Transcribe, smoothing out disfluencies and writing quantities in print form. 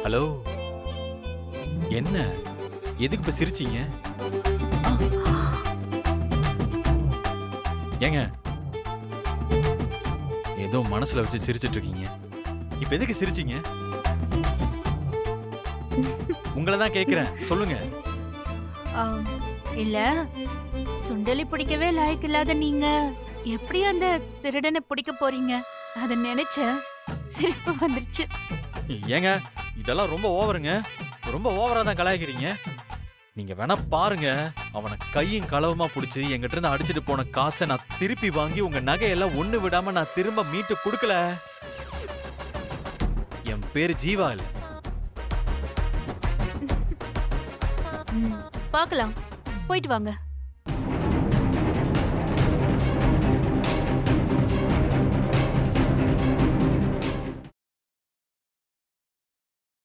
Hello, என்ன எதுக்கு இப்ப சிரிச்சீங்க? ஏங்க ஏதோ மனசுல வச்சு சிரிச்சிட்டு இருக்கீங்க. இப்ப எதுக்கு சிரிச்சீங்க? உங்களை தான் கேக்குறேன், சொல்லுங்க. ஆ, இல்ல சுண்டலி பிடிக்கவே லாய்க்கு இல்லாத நீங்க எப்படி அந்த திருடனை பிடிக்க போறீங்க? அத நினைச்ச சிரிப்பு வந்துருச்சு. ஏங்க இதெல்லாம் ரொம்ப ஓவருங்க. ரொம்ப ஓவரா தான் கலாய்க்கிறீங்க. நீங்க வேணா பாருங்க, அவனை கையும் களவுமா புடிச்சு எங்கிட்ட இருந்து அடிச்சிட்டு போன காசை நான் திருப்பி வாங்கி உங்க நகையெல்லாம் ஒண்ணு விடாம நான் திரும்ப மீட்டு கொடுக்கல. என் பேரு ஜீவா இல்ல. பார்க்கலாம். போயிட்டு வாங்க.